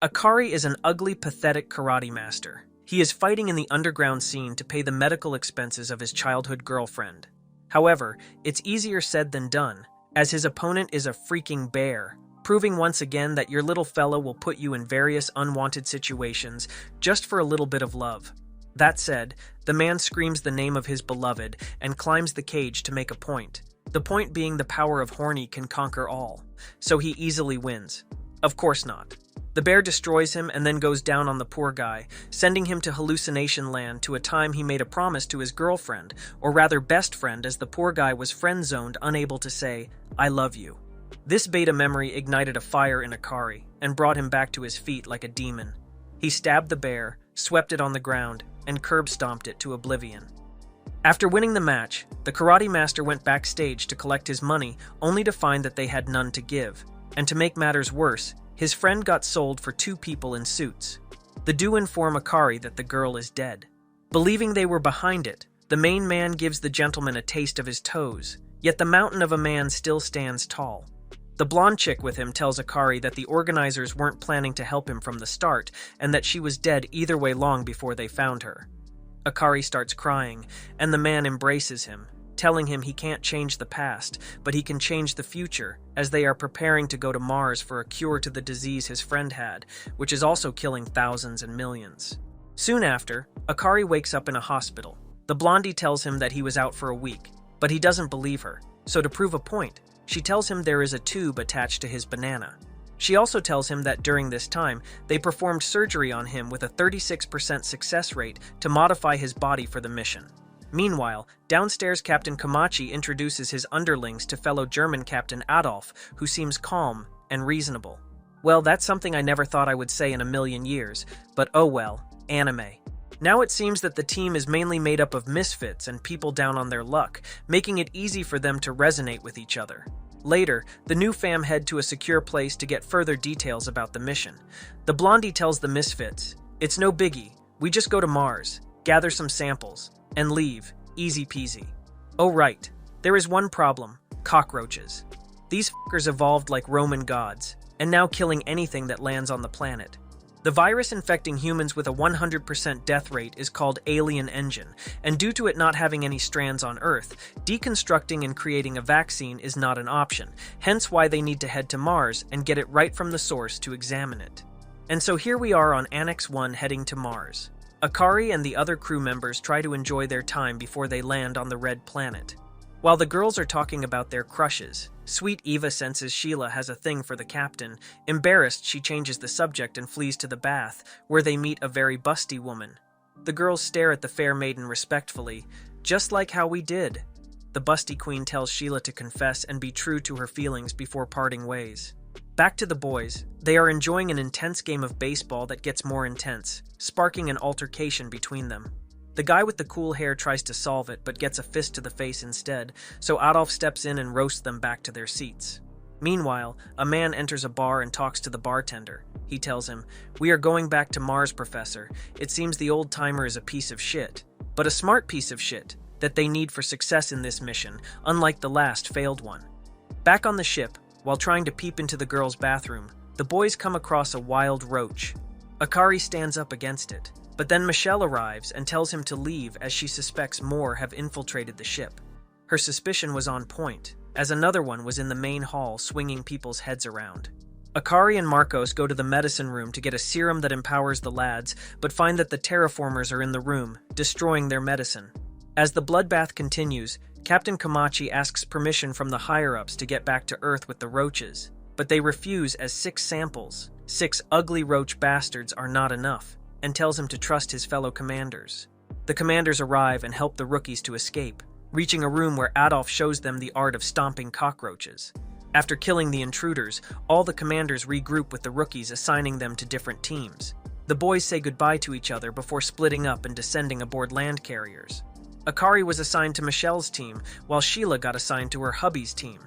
Akari is an ugly, pathetic karate master. He is fighting in the underground scene to pay the medical expenses of his childhood girlfriend. However, it's easier said than done, as his opponent is a freaking bear, proving once again that your little fella will put you in various unwanted situations just for a little bit of love. That said, the man screams the name of his beloved and climbs the cage to make a point. The point being the power of horny can conquer all, so he easily wins. Of course not. The bear destroys him and then goes down on the poor guy, sending him to hallucination land to a time he made a promise to his girlfriend, or rather best friend, as the poor guy was friend-zoned, unable to say, "I love you." This beta memory ignited a fire in Akari and brought him back to his feet like a demon. He stabbed the bear, swept it on the ground, and curb-stomped it to oblivion. After winning the match, the karate master went backstage to collect his money, only to find that they had none to give. And to make matters worse, his friend got sold for two people in suits. The duo inform Akari that the girl is dead. Believing they were behind it, the main man gives the gentleman a taste of his toes, yet the mountain of a man still stands tall. The blonde chick with him tells Akari that the organizers weren't planning to help him from the start, and that she was dead either way long before they found her. Akari starts crying, and the man embraces him, telling him he can't change the past, but he can change the future, as they are preparing to go to Mars for a cure to the disease his friend had, which is also killing thousands and millions. Soon after, Akari wakes up in a hospital. The blondie tells him that he was out for a week, but he doesn't believe her, so to prove a point, she tells him there is a tube attached to his banana. She also tells him that during this time, they performed surgery on him with a 36% success rate to modify his body for the mission. Meanwhile, downstairs Captain Komachi introduces his underlings to fellow German Captain Adolf, who seems calm and reasonable. Well, that's something I never thought I would say in a million years, but oh well, anime. Now it seems that the team is mainly made up of misfits and people down on their luck, making it easy for them to resonate with each other. Later, the new fam head to a secure place to get further details about the mission. The blondie tells the misfits, "It's no biggie, we just go to Mars, gather some samples, and leave, easy peasy. Oh right, there is one problem, cockroaches. These fuckers evolved like Roman gods, and now killing anything that lands on the planet. The virus infecting humans with a 100% death rate is called Alien Engine, and due to it not having any strands on Earth, deconstructing and creating a vaccine is not an option, hence why they need to head to Mars and get it right from the source to examine it. And so here we are on Annex 1 heading to Mars. Akari and the other crew members try to enjoy their time before they land on the red planet. While the girls are talking about their crushes, sweet Eva senses Sheila has a thing for the captain. Embarrassed, she changes the subject and flees to the bath, where they meet a very busty woman. The girls stare at the fair maiden respectfully, just like how we did. The busty queen tells Sheila to confess and be true to her feelings before parting ways. Back to the boys. They are enjoying an intense game of baseball that gets more intense, sparking an altercation between them. The guy with the cool hair tries to solve it, but gets a fist to the face instead, so Adolf steps in and roasts them back to their seats. Meanwhile, a man enters a bar and talks to the bartender. He tells him, "We are going back to Mars, Professor. It seems the old-timer is a piece of shit, but a smart piece of shit, that they need for success in this mission, unlike the last failed one." Back on the ship, while trying to peep into the girls' bathroom, the boys come across a wild roach. Akari stands up against it, but then Michelle arrives and tells him to leave as she suspects more have infiltrated the ship. Her suspicion was on point, as another one was in the main hall swinging people's heads around. Akari and Marcos go to the medicine room to get a serum that empowers the lads, but find that the terraformers are in the room, destroying their medicine. As the bloodbath continues, Captain Komachi asks permission from the higher-ups to get back to Earth with the roaches, but they refuse as 6 samples, 6 ugly roach bastards, are not enough, and tells him to trust his fellow commanders. The commanders arrive and help the rookies to escape, reaching a room where Adolf shows them the art of stomping cockroaches. After killing the intruders, all the commanders regroup with the rookies, assigning them to different teams. The boys say goodbye to each other before splitting up and descending aboard land carriers. Akari was assigned to Michelle's team, while Sheila got assigned to her hubby's team.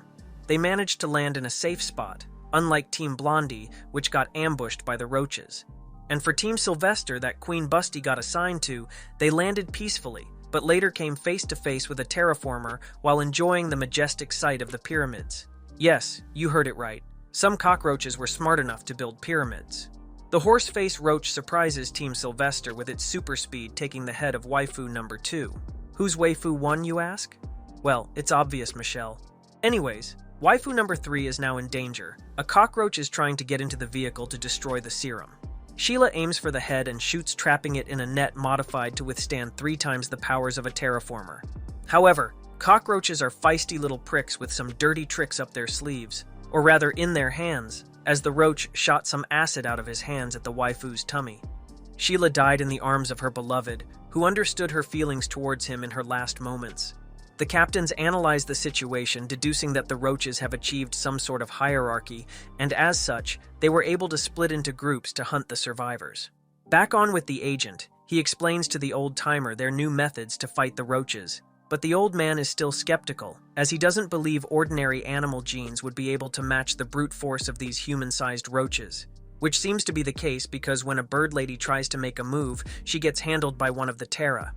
They managed to land in a safe spot, unlike Team Blondie, which got ambushed by the Roaches. And for Team Sylvester, that Queen Busty got assigned to, they landed peacefully, but later came face to face with a terraformer while enjoying the majestic sight of the pyramids. Yes, you heard it right. Some cockroaches were smart enough to build pyramids. The horse-face roach surprises Team Sylvester with its super speed, taking the head of waifu number 2. Who's waifu 1, you ask? Well, it's obvious, Michelle. Anyways, waifu number 3 is now in danger. A cockroach is trying to get into the vehicle to destroy the serum. Sheila aims for the head and shoots, trapping it in a net modified to withstand 3 times the powers of a terraformer. However, cockroaches are feisty little pricks with some dirty tricks up their sleeves, or rather in their hands, as the roach shot some acid out of his hands at the waifu's tummy. Sheila died in the arms of her beloved, who understood her feelings towards him in her last moments. The captains analyzed the situation, deducing that the roaches have achieved some sort of hierarchy, and as such, they were able to split into groups to hunt the survivors. Back on with the agent, he explains to the old-timer their new methods to fight the roaches. But the old man is still skeptical, as he doesn't believe ordinary animal genes would be able to match the brute force of these human-sized roaches. Which seems to be the case because when a bird lady tries to make a move, she gets handled by one of the Terra.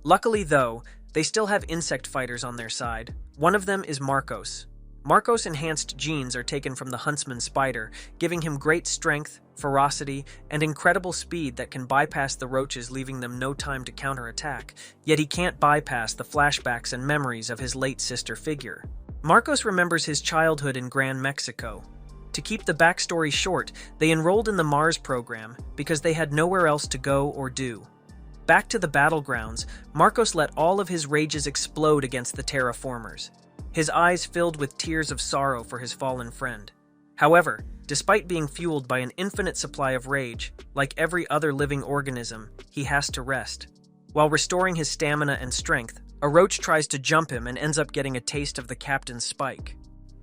Luckily though, they still have insect fighters on their side. One of them is Marcos. Marcos' enhanced genes are taken from the huntsman spider, giving him great strength, ferocity, and incredible speed that can bypass the roaches, leaving them no time to counterattack. Yet he can't bypass the flashbacks and memories of his late sister figure. Marcos remembers his childhood in Gran Mexico. To keep the backstory short, they enrolled in the Mars program because they had nowhere else to go or do. Back to the battlegrounds, Marcos let all of his rages explode against the terraformers. His eyes filled with tears of sorrow for his fallen friend. However, despite being fueled by an infinite supply of rage, like every other living organism, he has to rest. While restoring his stamina and strength, a roach tries to jump him and ends up getting a taste of the captain's spike.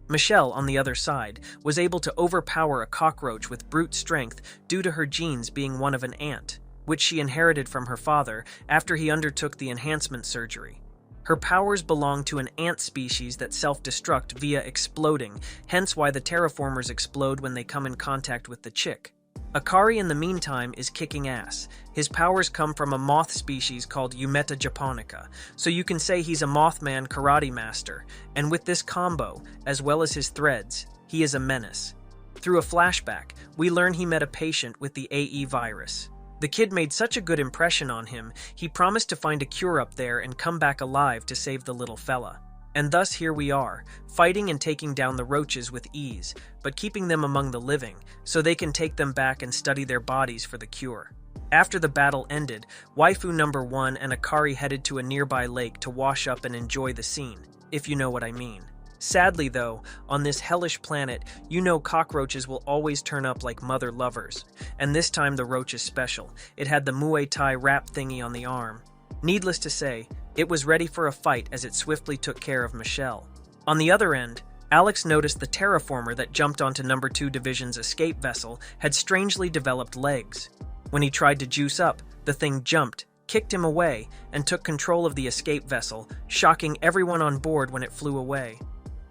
Michelle, on the other side, was able to overpower a cockroach with brute strength due to her genes being one of an ant, which she inherited from her father after he undertook the enhancement surgery. Her powers belong to an ant species that self-destruct via exploding, hence why the terraformers explode when they come in contact with the chick. Akari, in the meantime, is kicking ass. His powers come from a moth species called Eumeta japonica, so you can say he's a Mothman karate master, and with this combo, as well as his threads, he is a menace. Through a flashback, we learn he met a patient with the AE virus. The kid made such a good impression on him, he promised to find a cure up there and come back alive to save the little fella. And thus here we are, fighting and taking down the roaches with ease, but keeping them among the living, so they can take them back and study their bodies for the cure. After the battle ended, waifu number 1 and Akari headed to a nearby lake to wash up and enjoy the scene, if you know what I mean. Sadly though, on this hellish planet, you know cockroaches will always turn up like mother lovers, and this time the roach is special. It had the Muay Thai wrap thingy on the arm. Needless to say, it was ready for a fight as it swiftly took care of Michelle. On the other end, Alex noticed the terraformer that jumped onto number 2 Division's escape vessel had strangely developed legs. When he tried to juice up, the thing jumped, kicked him away, and took control of the escape vessel, shocking everyone on board when it flew away.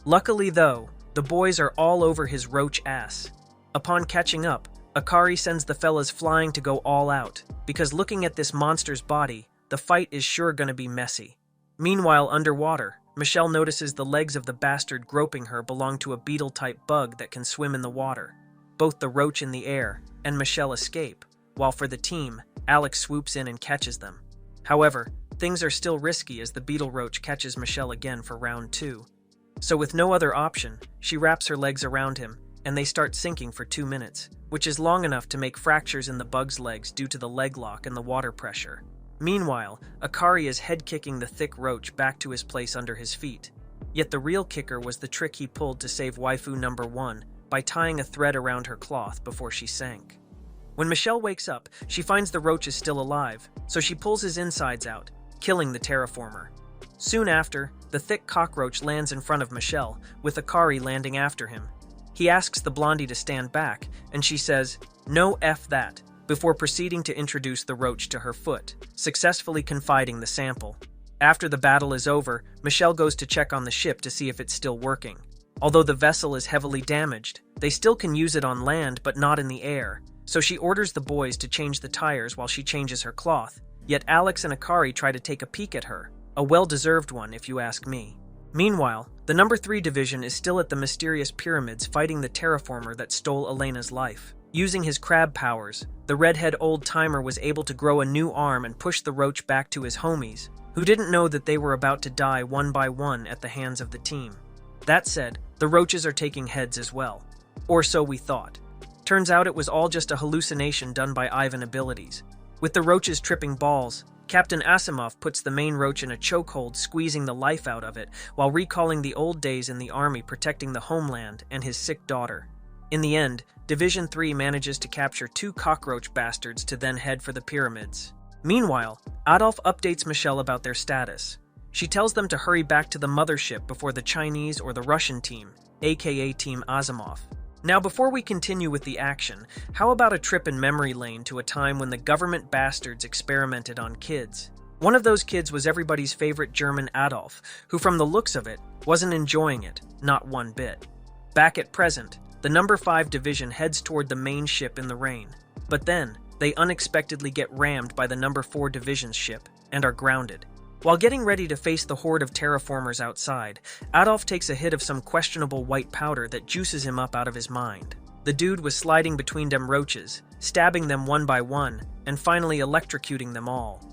Luckily though, the boys are all over his roach ass. Upon catching up, Akari sends the fellas flying to go all out, because looking at this monster's body, the fight is sure gonna be messy. Meanwhile, underwater, Michelle notices the legs of the bastard groping her belong to a beetle-type bug that can swim in the water. Both the roach in the air and Michelle escape, while for the team, Alex swoops in and catches them. However, things are still risky as the beetle roach catches Michelle again for round 2. So with no other option, she wraps her legs around him, and they start sinking for 2 minutes, which is long enough to make fractures in the bug's legs due to the leg lock and the water pressure. Meanwhile, Akari is head-kicking the thick roach back to his place under his feet. Yet the real kicker was the trick he pulled to save waifu number 1 by tying a thread around her cloth before she sank. When Michelle wakes up, she finds the roach is still alive, so she pulls his insides out, killing the terraformer. Soon after, the thick cockroach lands in front of Michelle, with Akari landing after him. He asks the blondie to stand back, and she says, "No F that," before proceeding to introduce the roach to her foot, successfully confiding the sample. After the battle is over, Michelle goes to check on the ship to see if it's still working. Although the vessel is heavily damaged, they still can use it on land but not in the air, so she orders the boys to change the tires while she changes her cloth, yet Alex and Akari try to take a peek at her, a well-deserved one if you ask me. Meanwhile, the number 3 division is still at the mysterious pyramids fighting the terraformer that stole Elena's life. Using his crab powers, the redhead old-timer was able to grow a new arm and push the roach back to his homies, who didn't know that they were about to die one by one at the hands of the team. That said, the roaches are taking heads as well. Or so we thought. Turns out it was all just a hallucination done by Ivan abilities. With the roaches tripping balls, Captain Asimov puts the main roach in a chokehold, squeezing the life out of it, while recalling the old days in the army protecting the homeland and his sick daughter. In the end, Division 3 manages to capture 2 cockroach bastards to then head for the pyramids. Meanwhile, Adolf updates Michelle about their status. She tells them to hurry back to the mothership before the Chinese or the Russian team, aka Team Asimov. Now before we continue with the action, how about a trip in memory lane to a time when the government bastards experimented on kids? One of those kids was everybody's favorite German Adolf, who from the looks of it, wasn't enjoying it, not one bit. Back at present, the number 5 division heads toward the main ship in the rain. But then, they unexpectedly get rammed by the number 4 division's ship, and are grounded. While getting ready to face the horde of terraformers outside, Adolf takes a hit of some questionable white powder that juices him up out of his mind. The dude was sliding between them roaches, stabbing them one by one, and finally electrocuting them all.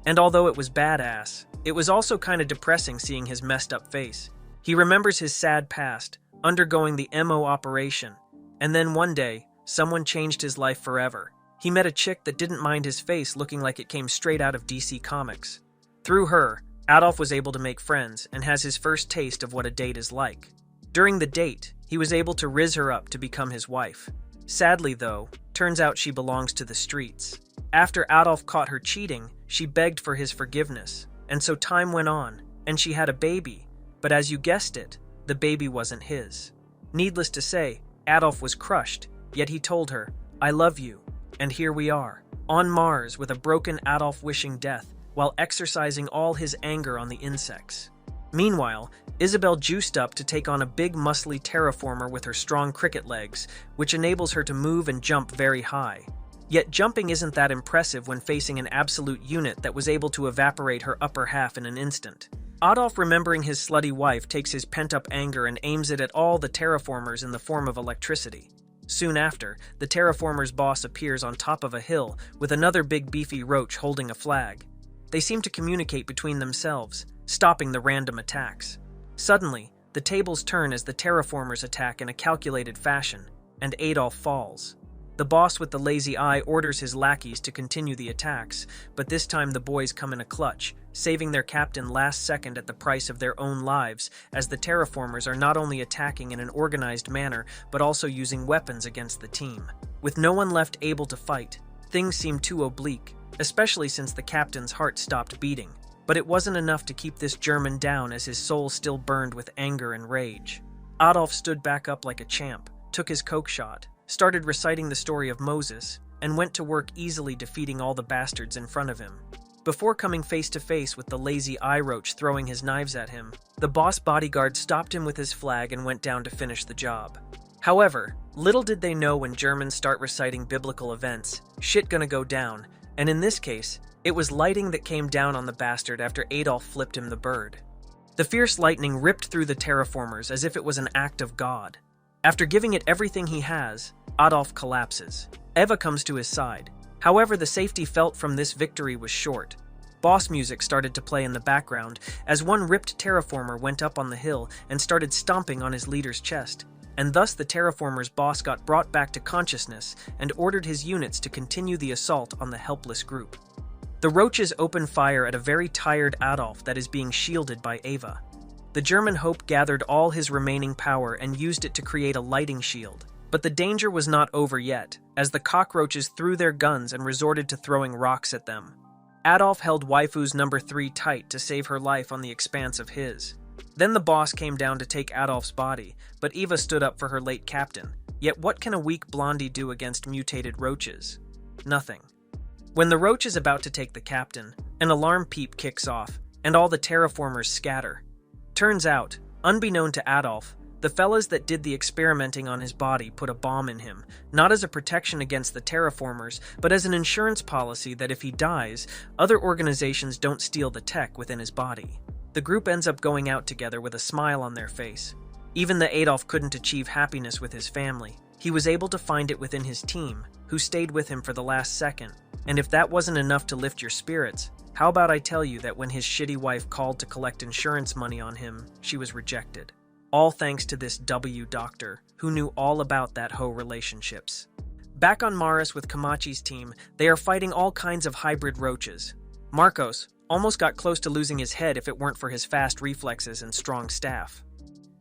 And although it was badass, it was also kinda depressing seeing his messed up face. He remembers his sad past, undergoing the MO operation, and then one day, someone changed his life forever. He met a chick that didn't mind his face looking like it came straight out of DC Comics. Through her, Adolf was able to make friends and has his first taste of what a date is like. During the date, he was able to rizz her up to become his wife. Sadly though, turns out she belongs to the streets. After Adolf caught her cheating, she begged for his forgiveness, and so time went on, and she had a baby, but as you guessed it, the baby wasn't his. Needless to say, Adolf was crushed, yet he told her, "I love you," and here we are, on Mars with a broken Adolf wishing death, while exercising all his anger on the insects. Meanwhile, Isabel juiced up to take on a big muscly terraformer with her strong cricket legs, which enables her to move and jump very high. Yet jumping isn't that impressive when facing an absolute unit that was able to evaporate her upper half in an instant. Adolf, remembering his slutty wife, takes his pent-up anger and aims it at all the terraformers in the form of electricity. Soon after, the terraformer's boss appears on top of a hill with another big beefy roach holding a flag. They seem to communicate between themselves, stopping the random attacks. Suddenly, the tables turn as the terraformers attack in a calculated fashion, and Adolf falls. The boss with the lazy eye orders his lackeys to continue the attacks, but this time the boys come in a clutch, saving their captain last second at the price of their own lives, as the terraformers are not only attacking in an organized manner, but also using weapons against the team. With no one left able to fight, things seem too oblique, especially since the captain's heart stopped beating. But it wasn't enough to keep this German down as his soul still burned with anger and rage. Adolf stood back up like a champ, took his coke shot, started reciting the story of Moses, and went to work easily defeating all the bastards in front of him. Before coming face to face with the lazy eye roach throwing his knives at him, the boss bodyguard stopped him with his flag and went down to finish the job. However, little did they know when Germans start reciting biblical events, shit gonna go down, and in this case, it was lightning that came down on the bastard after Adolf flipped him the bird. The fierce lightning ripped through the terraformers as if it was an act of God. After giving it everything he has, Adolf collapses. Eva comes to his side. However, the safety felt from this victory was short. Boss music started to play in the background as one ripped terraformer went up on the hill and started stomping on his leader's chest, and thus the terraformer's boss got brought back to consciousness and ordered his units to continue the assault on the helpless group. The roaches open fire at a very tired Adolf that is being shielded by Eva. The German Hope gathered all his remaining power and used it to create a lighting shield. But the danger was not over yet, as the cockroaches threw their guns and resorted to throwing rocks at them. Adolf held waifu's number 3 tight to save her life on the expanse of his. Then the boss came down to take Adolf's body, but Eva stood up for her late captain. Yet what can a weak blondie do against mutated roaches? Nothing. When the roach is about to take the captain, an alarm peep kicks off, and all the terraformers scatter. Turns out, unbeknown to Adolf, the fellas that did the experimenting on his body put a bomb in him, not as a protection against the terraformers, but as an insurance policy that if he dies, other organizations don't steal the tech within his body. The group ends up going out together with a smile on their face. Even the Adolf couldn't achieve happiness with his family. He was able to find it within his team, who stayed with him for the last second. And if that wasn't enough to lift your spirits, how about I tell you that when his shitty wife called to collect insurance money on him, she was rejected. All thanks to this doctor, who knew all about that hoe relationships. Back on Mars with Komachi's team, they are fighting all kinds of hybrid roaches. Marcos almost got close to losing his head if it weren't for his fast reflexes and strong staff.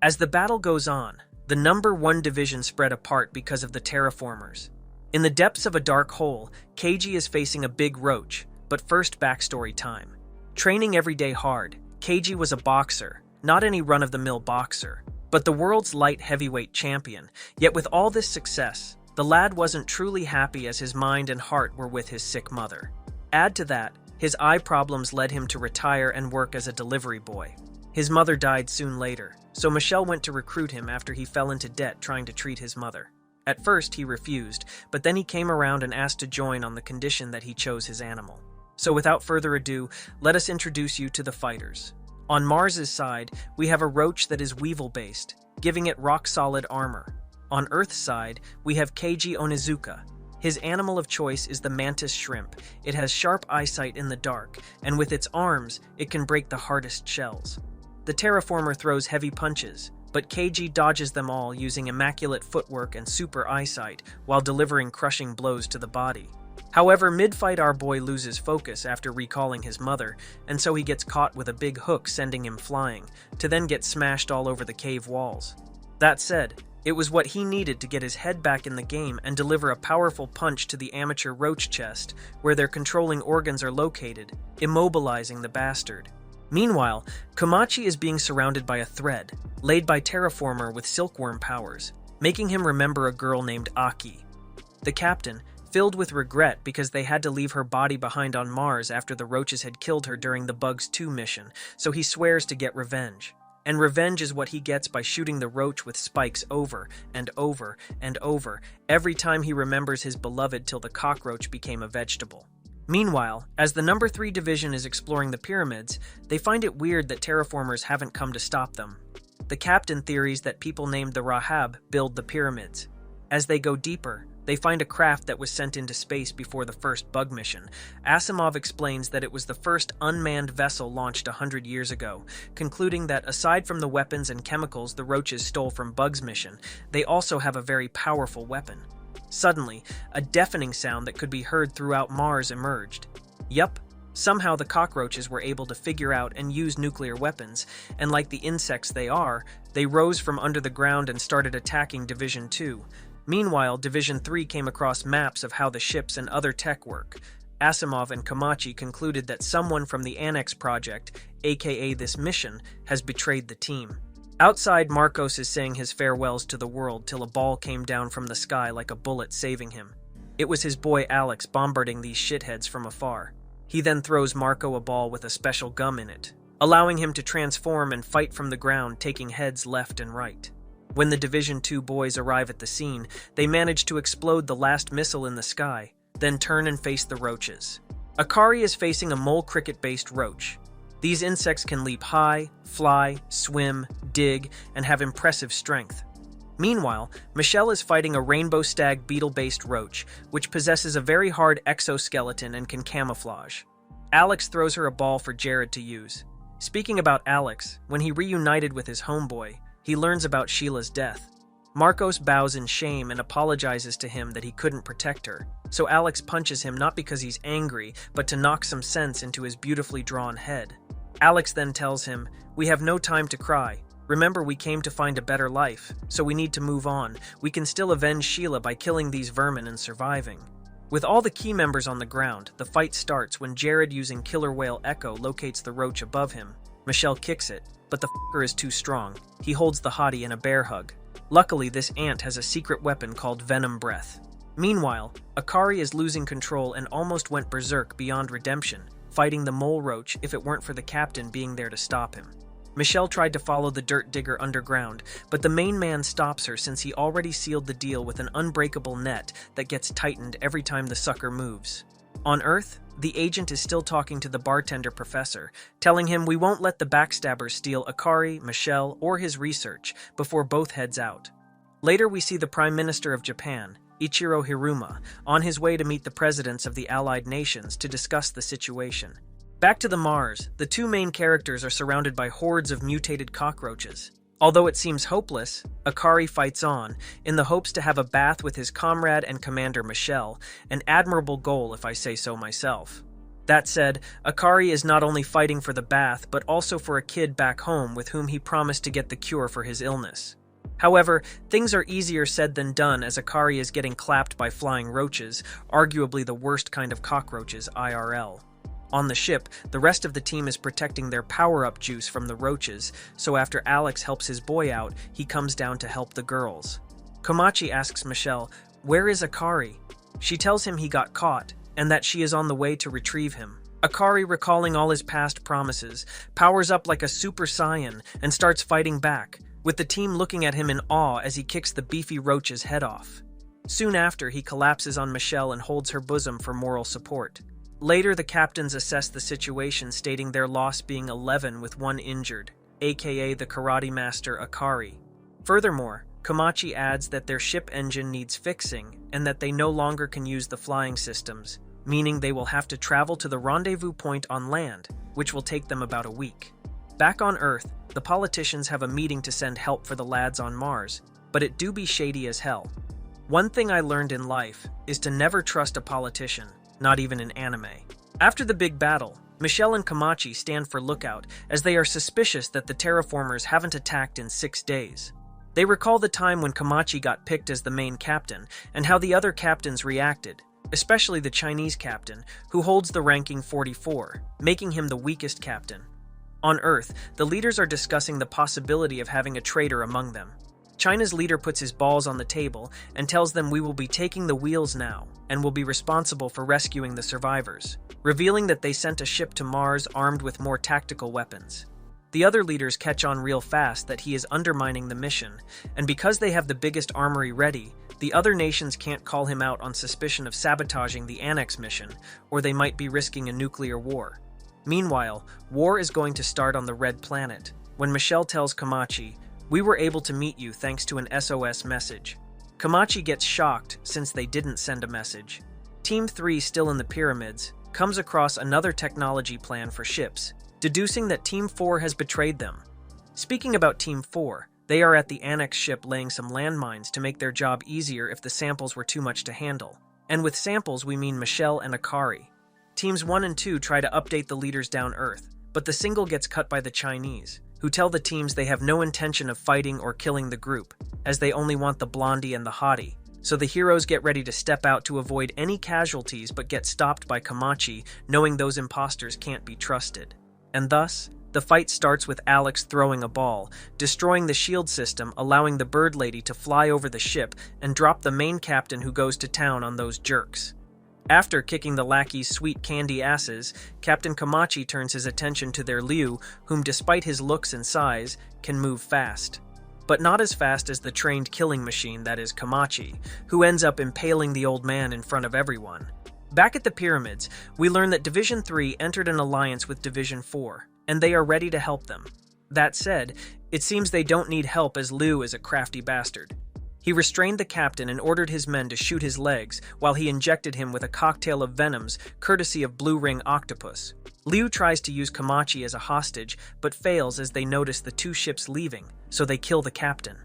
As the battle goes on, the number 1 division spread apart because of the terraformers. In the depths of a dark hole, Keiji is facing a big roach, but first backstory time. Training every day hard, Keiji was a boxer, not any run-of-the-mill boxer, but the world's light heavyweight champion. Yet with all this success, the lad wasn't truly happy as his mind and heart were with his sick mother. Add to that, his eye problems led him to retire and work as a delivery boy. His mother died soon later, so Michelle went to recruit him after he fell into debt trying to treat his mother. At first, he refused, but then he came around and asked to join on the condition that he chose his animal. So without further ado, let us introduce you to the fighters. On Mars's side, we have a roach that is weevil-based, giving it rock-solid armor. On Earth's side, we have Keiji Onizuka. His animal of choice is the mantis shrimp. It has sharp eyesight in the dark, and with its arms, it can break the hardest shells. The terraformer throws heavy punches, but Keiji dodges them all using immaculate footwork and super eyesight while delivering crushing blows to the body. However, mid-fight our boy loses focus after recalling his mother, and so he gets caught with a big hook sending him flying, to then get smashed all over the cave walls. That said, it was what he needed to get his head back in the game and deliver a powerful punch to the amateur roach chest, where their controlling organs are located, immobilizing the bastard. Meanwhile, Komachi is being surrounded by a thread, laid by Terraformer with silkworm powers, making him remember a girl named Aki. The captain, filled with regret because they had to leave her body behind on Mars after the roaches had killed her during the Bugs 2 mission, so he swears to get revenge. And revenge is what he gets by shooting the roach with spikes over and over and over, every time he remembers his beloved till the cockroach became a vegetable. Meanwhile, as the number 3 division is exploring the pyramids, they find it weird that terraformers haven't come to stop them. The captain theories that people named the Rahab build the pyramids. As they go deeper, they find a craft that was sent into space before the first Bug mission. Asimov explains that it was the first unmanned vessel launched 100 years ago, concluding that aside from the weapons and chemicals the Roaches stole from Bug's mission, they also have a very powerful weapon. Suddenly, a deafening sound that could be heard throughout Mars emerged. Yup, somehow the cockroaches were able to figure out and use nuclear weapons, and like the insects they are, they rose from under the ground and started attacking Division 2. Meanwhile, Division 3 came across maps of how the ships and other tech work. Asimov and Komachi concluded that someone from the Annex Project, aka this mission, has betrayed the team. Outside, Marcos is saying his farewells to the world till a ball came down from the sky like a bullet saving him. It was his boy Alex bombarding these shitheads from afar. He then throws Marco a ball with a special gum in it, allowing him to transform and fight from the ground, taking heads left and right. When the Division 2 boys arrive at the scene, they manage to explode the last missile in the sky, then turn and face the roaches. Akari is facing a mole cricket-based roach. These insects can leap high, fly, swim, dig, and have impressive strength. Meanwhile, Michelle is fighting a rainbow stag beetle-based roach, which possesses a very hard exoskeleton and can camouflage. Alex throws her a ball for Jared to use. Speaking about Alex, when he reunited with his homeboy, he learns about Sheila's death. Marcos bows in shame and apologizes to him that he couldn't protect her, so Alex punches him not because he's angry, but to knock some sense into his beautifully drawn head. Alex then tells him, "We have no time to cry. Remember, we came to find a better life, so we need to move on. We can still avenge Sheila by killing these vermin and surviving." With all the key members on the ground, the fight starts when Jared, using Killer Whale Echo, locates the roach above him. Michelle kicks it, but the f***er is too strong. He holds the hottie in a bear hug. Luckily, this ant has a secret weapon called Venom Breath. Meanwhile, Akari is losing control and almost went berserk beyond redemption, fighting the mole roach if it weren't for the captain being there to stop him. Michelle tried to follow the dirt digger underground, but the main man stops her since he already sealed the deal with an unbreakable net that gets tightened every time the sucker moves. On Earth, the agent is still talking to the bartender professor, telling him we won't let the backstabbers steal Akari, Michelle, or his research before both heads out. Later we see the Prime Minister of Japan, Ichiro Hiruma, on his way to meet the presidents of the Allied nations to discuss the situation. Back to the Mars, the two main characters are surrounded by hordes of mutated cockroaches. Although it seems hopeless, Akari fights on, in the hopes to have a bath with his comrade and commander Michelle, an admirable goal if I say so myself. That said, Akari is not only fighting for the bath, but also for a kid back home with whom he promised to get the cure for his illness. However, things are easier said than done as Akari is getting clapped by flying roaches, arguably the worst kind of cockroaches IRL. On the ship, the rest of the team is protecting their power-up juice from the roaches, so after Alex helps his boy out, he comes down to help the girls. Komachi asks Michelle, "Where is Akari?" She tells him he got caught, and that she is on the way to retrieve him. Akari, recalling all his past promises, powers up like a Super Saiyan and starts fighting back, with the team looking at him in awe as he kicks the beefy roach's head off. Soon after, he collapses on Michelle and holds her bosom for moral support. Later, the captains assess the situation, stating their loss being 11 with one injured, aka the karate master Akari. Furthermore, Komachi adds that their ship engine needs fixing and that they no longer can use the flying systems, meaning they will have to travel to the rendezvous point on land, which will take them about a week. Back on Earth, the politicians have a meeting to send help for the lads on Mars, but it do be shady as hell. One thing I learned in life is to never trust a politician, not even in anime. After the big battle, Michelle and Komachi stand for lookout as they are suspicious that the terraformers haven't attacked in 6 days. They recall the time when Komachi got picked as the main captain and how the other captains reacted, especially the Chinese captain, who holds the ranking 44, making him the weakest captain. On Earth, the leaders are discussing the possibility of having a traitor among them. China's leader puts his balls on the table and tells them we will be taking the wheels now and will be responsible for rescuing the survivors, revealing that they sent a ship to Mars armed with more tactical weapons. The other leaders catch on real fast that he is undermining the mission, and because they have the biggest armory ready, the other nations can't call him out on suspicion of sabotaging the Annex mission, or they might be risking a nuclear war. Meanwhile, war is going to start on the Red Planet, when Michelle tells Komachi, "We were able to meet you thanks to an SOS message." Komachi gets shocked since they didn't send a message. Team 3, still in the pyramids, comes across another technology plan for ships, deducing that Team 4 has betrayed them. Speaking about Team 4, they are at the Annex ship laying some landmines to make their job easier if the samples were too much to handle. And with samples we mean Michelle and Akari. Teams 1 and 2 try to update the leaders down Earth, but the signal gets cut by the Chinese, who tell the teams they have no intention of fighting or killing the group, as they only want the blondie and the hottie. So the heroes get ready to step out to avoid any casualties but get stopped by Komachi, knowing those imposters can't be trusted. And thus, the fight starts with Alex throwing a ball, destroying the shield system, allowing the bird lady to fly over the ship and drop the main captain who goes to town on those jerks. After kicking the lackeys' sweet candy asses, Captain Komachi turns his attention to their Liu, whom despite his looks and size, can move fast. But not as fast as the trained killing machine that is Komachi, who ends up impaling the old man in front of everyone. Back at the pyramids, we learn that Division 3 entered an alliance with Division 4, and they are ready to help them. That said, it seems they don't need help as Liu is a crafty bastard. He restrained the captain and ordered his men to shoot his legs while he injected him with a cocktail of venoms courtesy of Blue Ring Octopus. Liu tries to use Komachi as a hostage but fails as they notice the two ships leaving, so they kill the captain.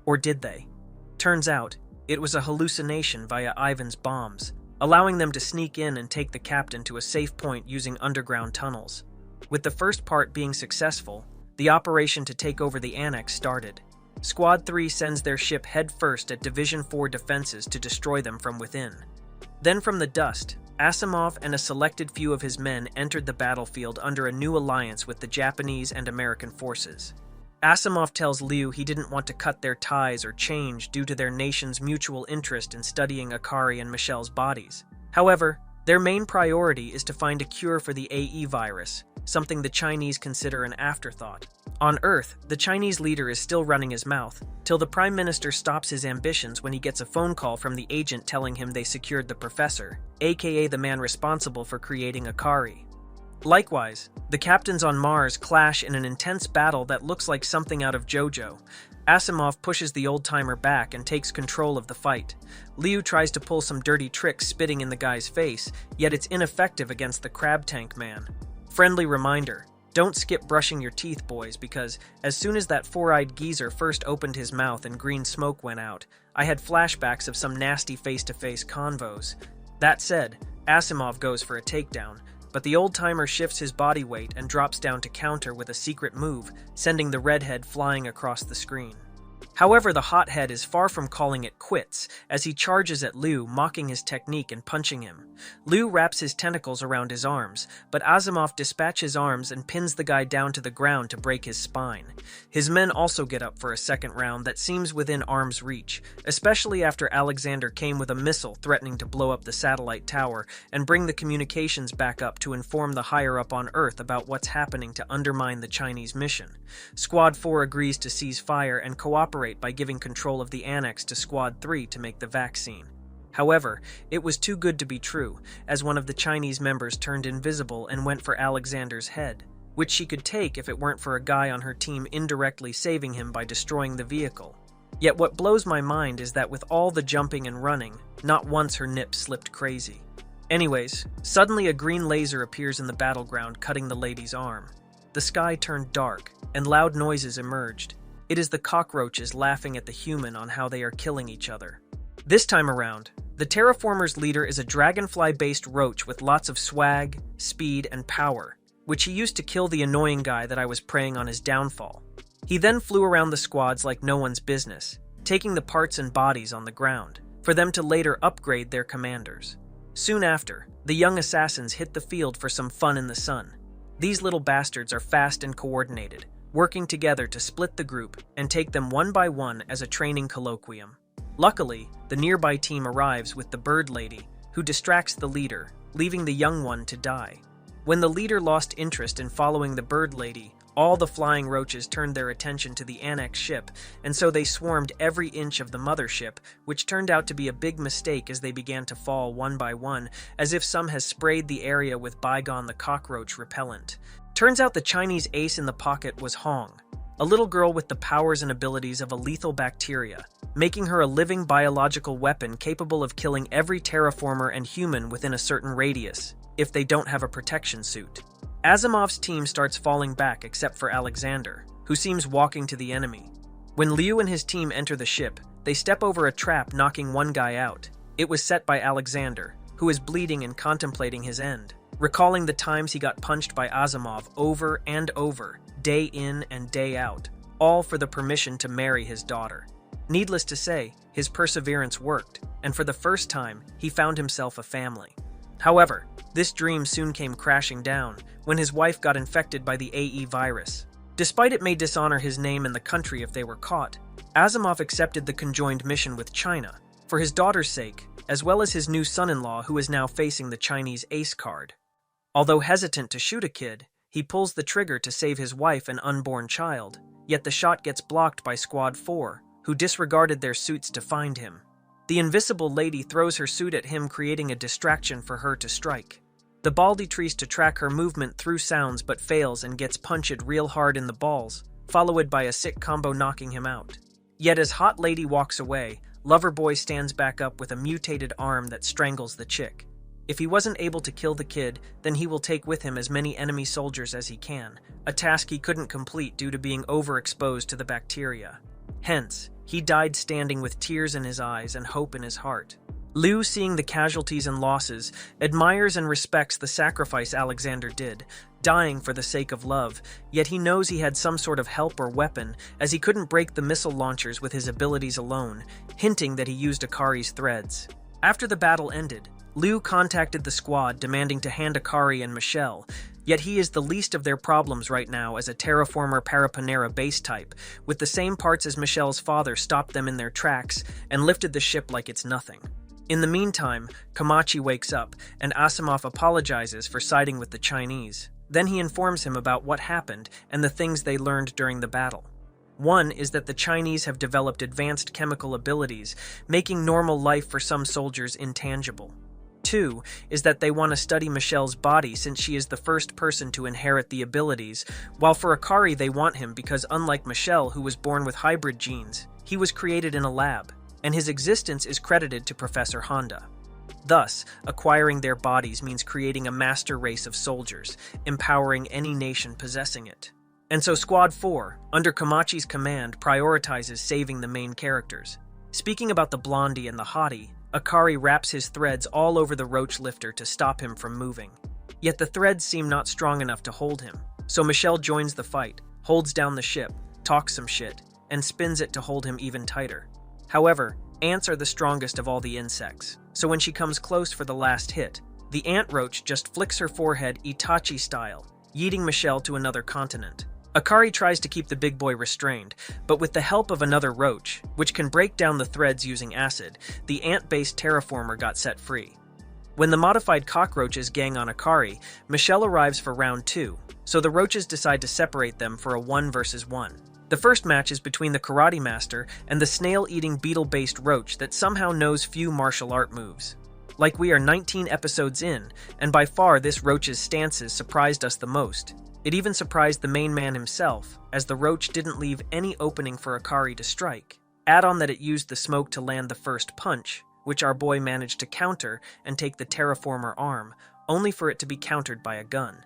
Or did they? Turns out, it was a hallucination via Ivan's bombs, allowing them to sneak in and take the captain to a safe point using underground tunnels. With the first part being successful, the operation to take over the Annex started. Squad 3 sends their ship headfirst at Division 4 defenses to destroy them from within. Then from the dust, Asimov and a selected few of his men entered the battlefield under a new alliance with the Japanese and American forces. Asimov tells Liu he didn't want to cut their ties or change due to their nation's mutual interest in studying Akari and Michelle's bodies. However, their main priority is to find a cure for the AE virus, something the Chinese consider an afterthought. On Earth, the Chinese leader is still running his mouth, till the Prime Minister stops his ambitions when he gets a phone call from the agent telling him they secured the Professor, aka the man responsible for creating Akari. Likewise, the captains on Mars clash in an intense battle that looks like something out of JoJo. Asimov pushes the old-timer back and takes control of the fight. Liu tries to pull some dirty tricks spitting in the guy's face, yet it's ineffective against the crab tank man. Friendly reminder, don't skip brushing your teeth, boys, because as soon as that four-eyed geezer first opened his mouth and green smoke went out, I had flashbacks of some nasty face-to-face convos. That said, Asimov goes for a takedown, but the old-timer shifts his body weight and drops down to counter with a secret move, sending the redhead flying across the screen. However, the hothead is far from calling it quits, as he charges at Liu, mocking his technique and punching him. Liu wraps his tentacles around his arms, but Asimov dispatches arms and pins the guy down to the ground to break his spine. His men also get up for a second round that seems within arm's reach, especially after Alexander came with a missile threatening to blow up the satellite tower and bring the communications back up to inform the higher-up on Earth about what's happening to undermine the Chinese mission. Squad 4 agrees to cease fire and cooperate by giving control of the annex to Squad 3 to make the vaccine. However, it was too good to be true, as one of the Chinese members turned invisible and went for Alexander's head, which she could take if it weren't for a guy on her team indirectly saving him by destroying the vehicle. Yet what blows my mind is that with all the jumping and running, not once her nip slipped crazy. Anyways, suddenly a green laser appears in the battleground, cutting the lady's arm. The sky turned dark, and loud noises emerged. It is the cockroaches laughing at the human on how they are killing each other. This time around, the terraformers' leader is a dragonfly-based roach with lots of swag, speed, and power, which he used to kill the annoying guy that I was preying on his downfall. He then flew around the squads like no one's business, taking the parts and bodies on the ground, for them to later upgrade their commanders. Soon after, the young assassins hit the field for some fun in the sun. These little bastards are fast and coordinated, working together to split the group and take them one by one as a training colloquium. Luckily, the nearby team arrives with the bird lady, who distracts the leader, leaving the young one to die. When the leader lost interest in following the bird lady, all the flying roaches turned their attention to the annex ship, and so they swarmed every inch of the mothership, which turned out to be a big mistake as they began to fall one by one, as if some has sprayed the area with bygone the cockroach repellent. Turns out the Chinese ace in the pocket was Hong, a little girl with the powers and abilities of a lethal bacteria, making her a living biological weapon capable of killing every terraformer and human within a certain radius, if they don't have a protection suit. Asimov's team starts falling back except for Alexander, who seems walking to the enemy. When Liu and his team enter the ship, they step over a trap, knocking one guy out. It was set by Alexander, who is bleeding and contemplating his end, recalling the times he got punched by Asimov over and over, day in and day out, all for the permission to marry his daughter. Needless to say, his perseverance worked, and for the first time, he found himself a family. However, this dream soon came crashing down when his wife got infected by the AE virus. Despite it may dishonor his name and the country if they were caught, Asimov accepted the conjoined mission with China, for his daughter's sake, as well as his new son-in-law who is now facing the Chinese ace card. Although hesitant to shoot a kid, he pulls the trigger to save his wife and unborn child, yet the shot gets blocked by Squad 4, who disregarded their suits to find him. The invisible lady throws her suit at him, creating a distraction for her to strike. The baldy tries to track her movement through sounds but fails and gets punched real hard in the balls, followed by a sick combo knocking him out. Yet as Hot Lady walks away, Loverboy stands back up with a mutated arm that strangles the chick. If he wasn't able to kill the kid, then he will take with him as many enemy soldiers as he can, a task he couldn't complete due to being overexposed to the bacteria. Hence, he died standing with tears in his eyes and hope in his heart. Liu, seeing the casualties and losses, admires and respects the sacrifice Alexander did, dying for the sake of love, yet he knows he had some sort of help or weapon, as he couldn't break the missile launchers with his abilities alone, hinting that he used Akari's threads. After the battle ended, Liu contacted the squad demanding to hand Akari and Michelle, yet he is the least of their problems right now as a terraformer Parapanera base type, with the same parts as Michelle's father stopped them in their tracks and lifted the ship like it's nothing. In the meantime, Komachi wakes up, and Asimov apologizes for siding with the Chinese. Then he informs him about what happened and the things they learned during the battle. One is that the Chinese have developed advanced chemical abilities, making normal life for some soldiers intangible. 2 is that they want to study Michelle's body since she is the first person to inherit the abilities, while for Akari they want him because unlike Michelle, who was born with hybrid genes, he was created in a lab, and his existence is credited to Professor Honda. Thus, acquiring their bodies means creating a master race of soldiers, empowering any nation possessing it. And so Squad 4, under Komachi's command, prioritizes saving the main characters. Speaking about the blondie and the hottie, Akari wraps his threads all over the roach lifter to stop him from moving. Yet the threads seem not strong enough to hold him, so Michelle joins the fight, holds down the ship, talks some shit, and spins it to hold him even tighter. However, ants are the strongest of all the insects, so when she comes close for the last hit, the ant roach just flicks her forehead Itachi style, yeeting Michelle to another continent. Akari tries to keep the big boy restrained, but with the help of another roach, which can break down the threads using acid, the ant-based terraformer got set free. When the modified cockroaches gang on Akari, Michelle arrives for round 2, so the roaches decide to separate them for a 1 versus 1. The first match is between the karate master and the snail-eating beetle-based roach that somehow knows few martial art moves. Like we are 19 episodes in, and by far this roach's stances surprised us the most. It even surprised the main man himself, as the roach didn't leave any opening for Akari to strike. Add on that it used the smoke to land the first punch, which our boy managed to counter and take the terraformer arm, only for it to be countered by a gun.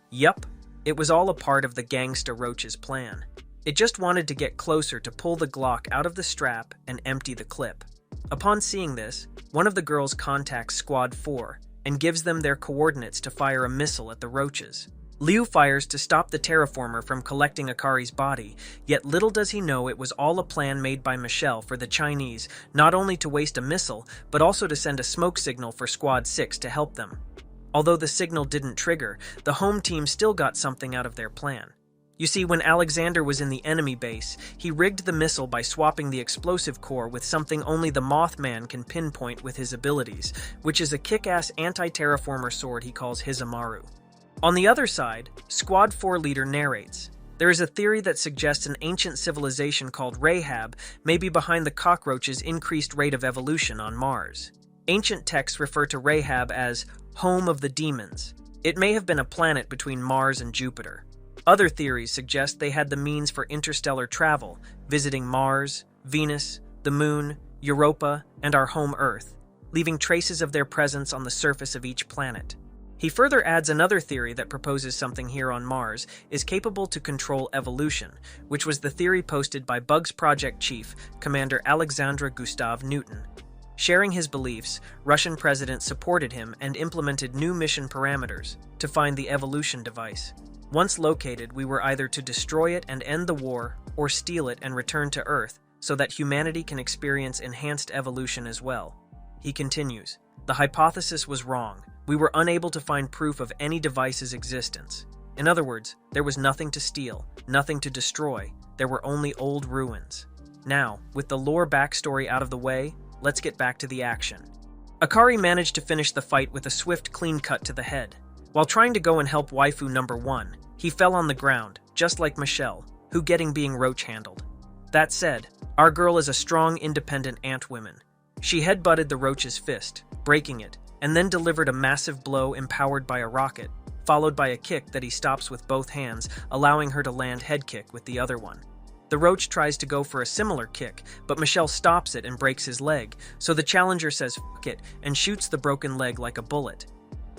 Yup, it was all a part of the gangsta roach's plan. It just wanted to get closer to pull the Glock out of the strap and empty the clip. Upon seeing this, one of the girls contacts Squad 4 and gives them their coordinates to fire a missile at the roaches. Liu fires to stop the terraformer from collecting Akari's body, yet little does he know it was all a plan made by Michelle for the Chinese, not only to waste a missile, but also to send a smoke signal for Squad 6 to help them. Although the signal didn't trigger, the home team still got something out of their plan. You see, when Alexander was in the enemy base, he rigged the missile by swapping the explosive core with something only the Mothman can pinpoint with his abilities, which is a kick-ass anti-terraformer sword he calls Hizamaru. On the other side, Squad 4 leader narrates, "There is a theory that suggests an ancient civilization called Rahab may be behind the cockroaches' increased rate of evolution on Mars. Ancient texts refer to Rahab as home of the demons. It may have been a planet between Mars and Jupiter. Other theories suggest they had the means for interstellar travel, visiting Mars, Venus, the Moon, Europa, and our home Earth, leaving traces of their presence on the surface of each planet." He further adds another theory that proposes something here on Mars is capable to control evolution, which was the theory posted by Bugs Project Chief, Commander Alexandre Gustave Newton. Sharing his beliefs, Russian president supported him and implemented new mission parameters to find the evolution device. Once located, we were either to destroy it and end the war, or steal it and return to Earth so that humanity can experience enhanced evolution as well. He continues, "The hypothesis was wrong. We were unable to find proof of any device's existence. In other words, there was nothing to steal, nothing to destroy. There were only old ruins. Now, with the lore backstory out of the way, let's get back to the action." Akari managed to finish the fight with a swift clean cut to the head. While trying to go and help waifu number 1, he fell on the ground, just like Michelle, who getting being roach-handled. That said, our girl is a strong, independent ant-woman. She headbutted the roach's fist, breaking it, and then delivered a massive blow empowered by a rocket, followed by a kick that he stops with both hands, allowing her to land head kick with the other one. The roach tries to go for a similar kick, but Michelle stops it and breaks his leg, so the challenger says "F*** it" and shoots the broken leg like a bullet.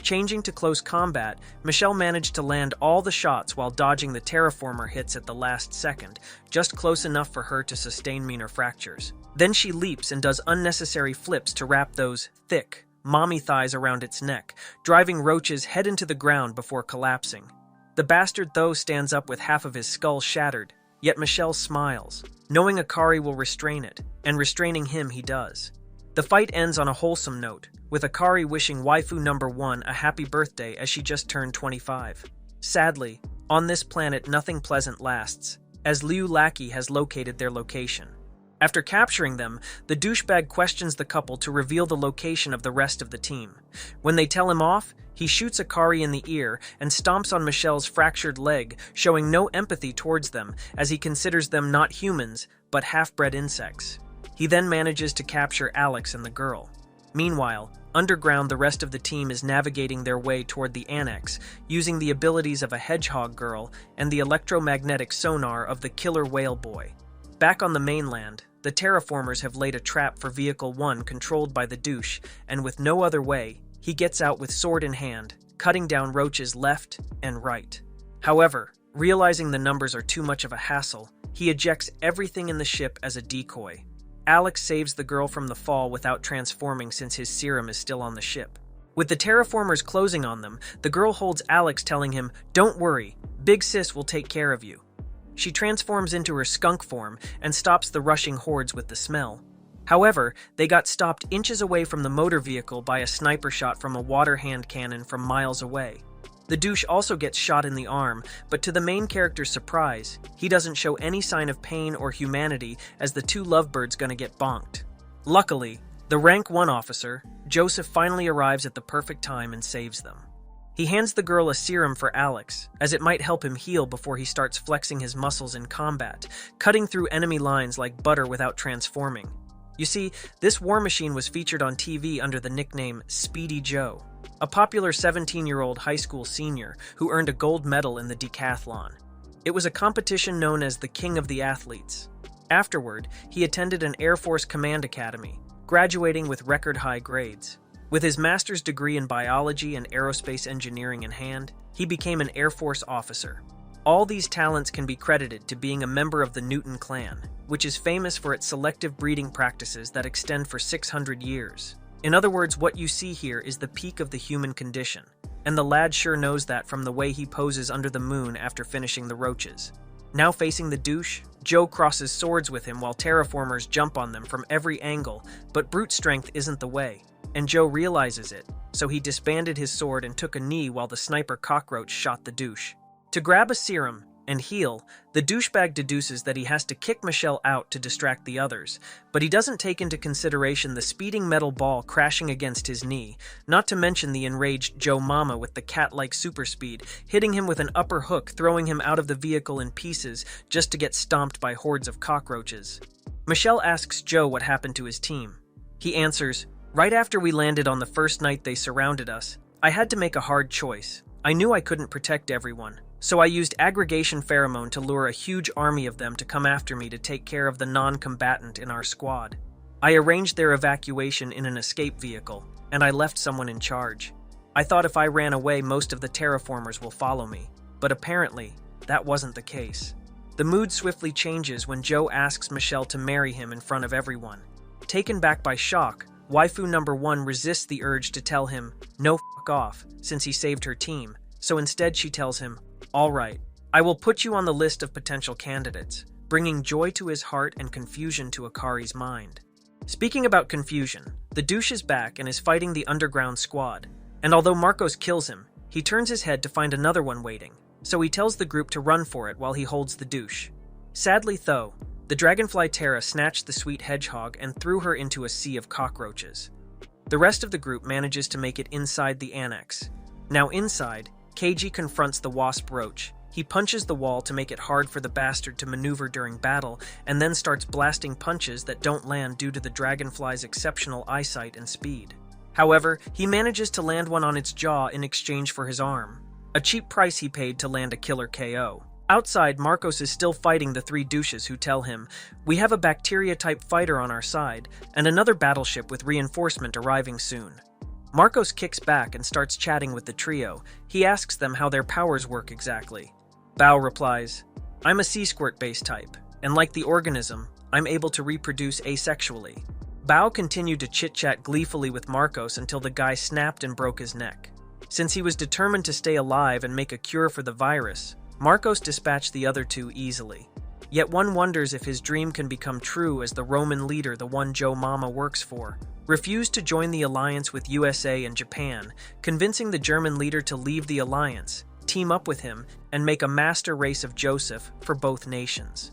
Changing to close combat, Michelle managed to land all the shots while dodging the terraformer hits at the last second, just close enough for her to sustain minor fractures. Then she leaps and does unnecessary flips to wrap those thick, mommy thighs around its neck, driving Roaches head into the ground before collapsing. The bastard though stands up with half of his skull shattered, yet Michelle smiles, knowing Akari will restrain it, and restraining him he does. The fight ends on a wholesome note, with Akari wishing waifu number 1 a happy birthday as she just turned 25. Sadly, on this planet nothing pleasant lasts, as Liu Lackey has located their location. After capturing them, the douchebag questions the couple to reveal the location of the rest of the team. When they tell him off, he shoots Akari in the ear and stomps on Michelle's fractured leg, showing no empathy towards them, as he considers them not humans, but half-bred insects. He then manages to capture Alex and the girl. Meanwhile, underground the rest of the team is navigating their way toward the annex, using the abilities of a hedgehog girl and the electromagnetic sonar of the killer whale boy. Back on the mainland, the terraformers have laid a trap for Vehicle 1 controlled by the douche, and with no other way, he gets out with sword in hand, cutting down Roaches left and right. However, realizing the numbers are too much of a hassle, he ejects everything in the ship as a decoy. Alex saves the girl from the fall without transforming since his serum is still on the ship. With the terraformers closing on them, the girl holds Alex, telling him, "Don't worry, Big Sis will take care of you." She transforms into her skunk form and stops the rushing hordes with the smell. However, they got stopped inches away from the motor vehicle by a sniper shot from a water hand cannon from miles away. The douche also gets shot in the arm, but to the main character's surprise, he doesn't show any sign of pain or humanity as the two lovebirds gonna get bonked. Luckily, the rank 1 officer, Joseph, finally arrives at the perfect time and saves them. He hands the girl a serum for Alex, as it might help him heal before he starts flexing his muscles in combat, cutting through enemy lines like butter without transforming. You see, this war machine was featured on TV under the nickname Speedy Joe, a popular 17-year-old high school senior who earned a gold medal in the decathlon. It was a competition known as the King of the Athletes. Afterward, he attended an Air Force Command Academy, graduating with record-high grades. With his master's degree in biology and aerospace engineering in hand, he became an Air Force officer. All these talents can be credited to being a member of the Newton clan, which is famous for its selective breeding practices that extend for 600 years. In other words, what you see here is the peak of the human condition, and the lad sure knows that from the way he poses under the moon after finishing the Roaches. Now facing the douche, Joe crosses swords with him while terraformers jump on them from every angle, but brute strength isn't the way, and Joe realizes it, so he disbanded his sword and took a knee while the sniper cockroach shot the douche. To grab a serum and heal, the douchebag deduces that he has to kick Michelle out to distract the others, but he doesn't take into consideration the speeding metal ball crashing against his knee, not to mention the enraged Joe Mama with the cat-like super speed, hitting him with an upper hook, throwing him out of the vehicle in pieces just to get stomped by hordes of cockroaches. Michelle asks Joe what happened to his team. He answers, "Right after we landed on the first night they surrounded us, I had to make a hard choice. I knew I couldn't protect everyone. So I used aggregation pheromone to lure a huge army of them to come after me to take care of the non-combatant in our squad. I arranged their evacuation in an escape vehicle, and I left someone in charge. I thought if I ran away, most of the terraformers will follow me, but apparently, that wasn't the case." The mood swiftly changes when Joe asks Michelle to marry him in front of everyone. Taken back by shock, waifu number 1 resists the urge to tell him, no f*** off, since he saved her team, so instead she tells him, "All right, I will put you on the list of potential candidates," bringing joy to his heart and confusion to Akari's mind. Speaking about confusion, the douche is back and is fighting the underground squad, and although Marcos kills him, he turns his head to find another one waiting, so he tells the group to run for it while he holds the douche. Sadly though, the dragonfly Terra snatched the sweet hedgehog and threw her into a sea of cockroaches. The rest of the group manages to make it inside the annex. Now inside, Keiji confronts the wasp Roach. He punches the wall to make it hard for the bastard to maneuver during battle, and then starts blasting punches that don't land due to the dragonfly's exceptional eyesight and speed. However, he manages to land one on its jaw in exchange for his arm, a cheap price he paid to land a killer KO. Outside, Marcos is still fighting the 3 douches who tell him, "We have a bacteria-type fighter on our side, and another battleship with reinforcement arriving soon." Marcos kicks back and starts chatting with the trio. He asks them how their powers work exactly. Bao replies, "I'm a sea squirt-based type, and like the organism, I'm able to reproduce asexually." Bao continued to chit-chat gleefully with Marcos until the guy snapped and broke his neck. Since he was determined to stay alive and make a cure for the virus, Marcos dispatched the other 2 easily. Yet one wonders if his dream can become true, as the Roman leader, the one Joe Mama works for, refused to join the alliance with USA and Japan, convincing the German leader to leave the alliance, team up with him, and make a master race of Joseph for both nations.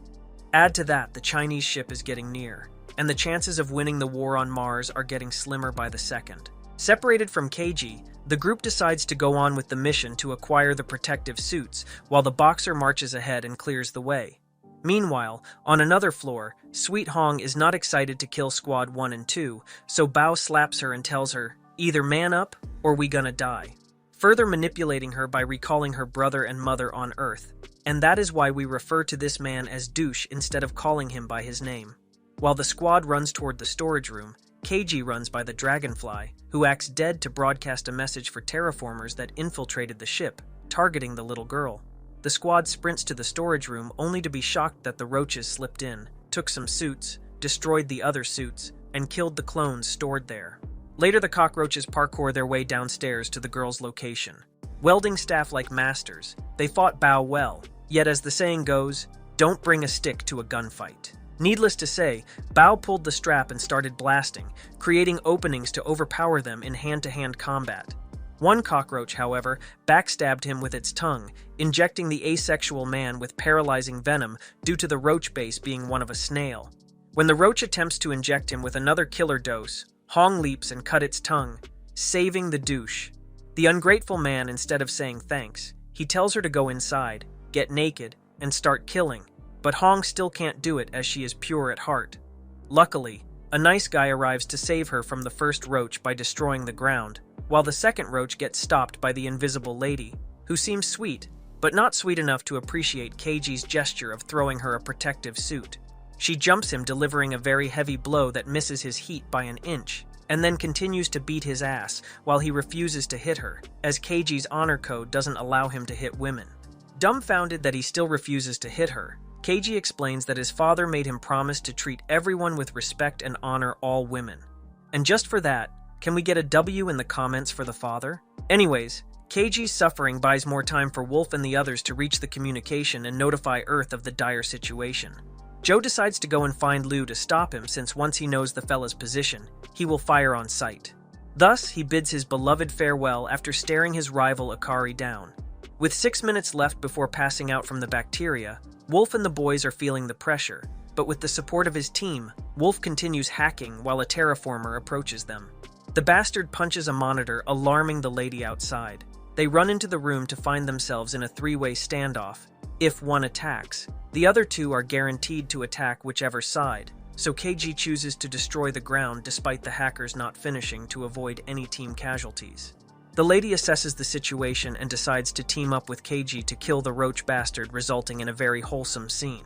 Add to that, the Chinese ship is getting near, and the chances of winning the war on Mars are getting slimmer by the second. Separated from Keiji, the group decides to go on with the mission to acquire the protective suits, while the boxer marches ahead and clears the way. Meanwhile, on another floor, Sweet Hong is not excited to kill Squad 1 and 2, so Bao slaps her and tells her, "Either man up, or we gonna die," further manipulating her by recalling her brother and mother on Earth. And that is why we refer to this man as Douche instead of calling him by his name. While the squad runs toward the storage room, KG runs by the Dragonfly, who acts dead to broadcast a message for terraformers that infiltrated the ship, targeting the little girl. The squad sprints to the storage room only to be shocked that the Roaches slipped in, took some suits, destroyed the other suits, and killed the clones stored there. Later, the cockroaches parkour their way downstairs to the girl's location. Welding staff like masters, they fought Bao well, yet as the saying goes, don't bring a stick to a gunfight. Needless to say, Bao pulled the strap and started blasting, creating openings to overpower them in hand-to-hand combat. One cockroach, however, backstabbed him with its tongue, injecting the asexual man with paralyzing venom due to the roach base being one of a snail. When the roach attempts to inject him with another killer dose, Hong leaps and cut its tongue, saving the douche. The ungrateful man, instead of saying thanks, he tells her to go inside, get naked, and start killing, but Hong still can't do it as she is pure at heart. Luckily, a nice guy arrives to save her from the first roach by destroying the ground, while the second roach gets stopped by the invisible lady, who seems sweet, but not sweet enough to appreciate KG's gesture of throwing her a protective suit. She jumps him, delivering a very heavy blow that misses his heat by an inch, and then continues to beat his ass while he refuses to hit her, as KG's honor code doesn't allow him to hit women. Dumbfounded that he still refuses to hit her, KG explains that his father made him promise to treat everyone with respect and honor all women. And just for that, can we get a W in the comments for the father? Anyways, KG's suffering buys more time for Wolf and the others to reach the communication and notify Earth of the dire situation. Joe decides to go and find Liu to stop him, since once he knows the fella's position, he will fire on sight. Thus, he bids his beloved farewell after staring his rival Akari down. With 6 minutes left before passing out from the bacteria, Wolf and the boys are feeling the pressure, but with the support of his team, Wolf continues hacking while a terraformer approaches them. The bastard punches a monitor, alarming the lady outside. They run into the room to find themselves in a three-way standoff. If one attacks, the other two are guaranteed to attack whichever side, so KG chooses to destroy the ground despite the hackers not finishing to avoid any team casualties. The lady assesses the situation and decides to team up with KG to kill the roach bastard, resulting in a very wholesome scene.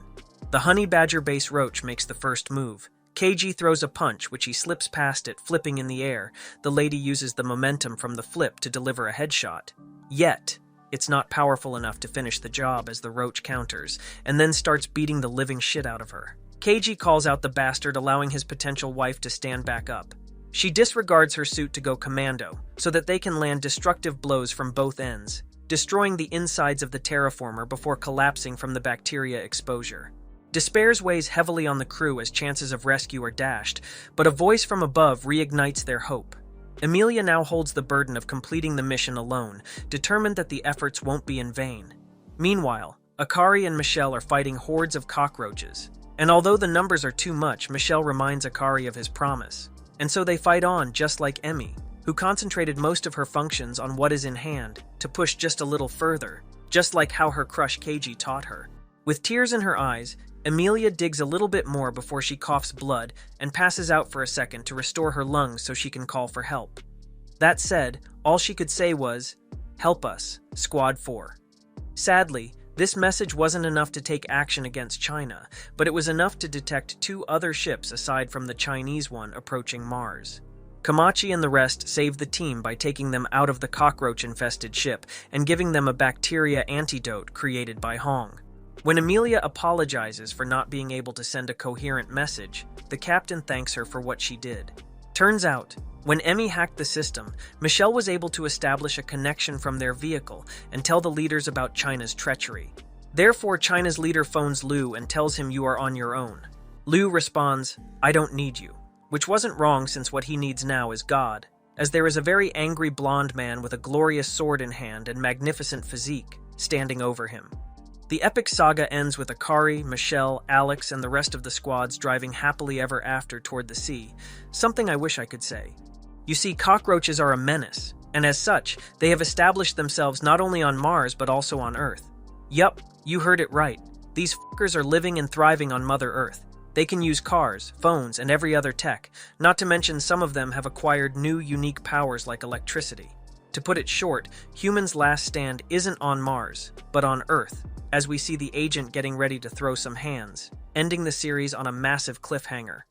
The honey badger base roach makes the first move. KG throws a punch, which he slips past it, flipping in the air. The lady uses the momentum from the flip to deliver a headshot. Yet, it's not powerful enough to finish the job as the roach counters, and then starts beating the living shit out of her. KG calls out the bastard, allowing his potential wife to stand back up. She disregards her suit to go commando, so that they can land destructive blows from both ends, destroying the insides of the terraformer before collapsing from the bacteria exposure. Despair weighs heavily on the crew as chances of rescue are dashed, but a voice from above reignites their hope. Emilia now holds the burden of completing the mission alone, determined that the efforts won't be in vain. Meanwhile, Akari and Michelle are fighting hordes of cockroaches, and although the numbers are too much, Michelle reminds Akari of his promise. And so they fight on, just like Emmy, who concentrated most of her functions on what is in hand, to push just a little further, just like how her crush KG taught her. With tears in her eyes, Emilia digs a little bit more before she coughs blood and passes out for a second to restore her lungs so she can call for help. That said, all she could say was, "Help us, Squad 4. Sadly, this message wasn't enough to take action against China, but it was enough to detect 2 other ships aside from the Chinese one approaching Mars. Kamachi and the rest saved the team by taking them out of the cockroach-infested ship and giving them a bacteria antidote created by Hong. When Emilia apologizes for not being able to send a coherent message, the captain thanks her for what she did. Turns out, when Emmy hacked the system, Michelle was able to establish a connection from their vehicle and tell the leaders about China's treachery. Therefore, China's leader phones Liu and tells him, "You are on your own." Liu responds, "I don't need you," which wasn't wrong since what he needs now is God, as there is a very angry blonde man with a glorious sword in hand and magnificent physique standing over him. The epic saga ends with Akari, Michelle, Alex, and the rest of the squads driving happily ever after toward the sea, something I wish I could say. You see, cockroaches are a menace, and as such, they have established themselves not only on Mars but also on Earth. Yup, you heard it right. These fuckers are living and thriving on Mother Earth. They can use cars, phones, and every other tech, not to mention some of them have acquired new unique powers like electricity. To put it short, humans' last stand isn't on Mars, but on Earth, as we see the agent getting ready to throw some hands, ending the series on a massive cliffhanger.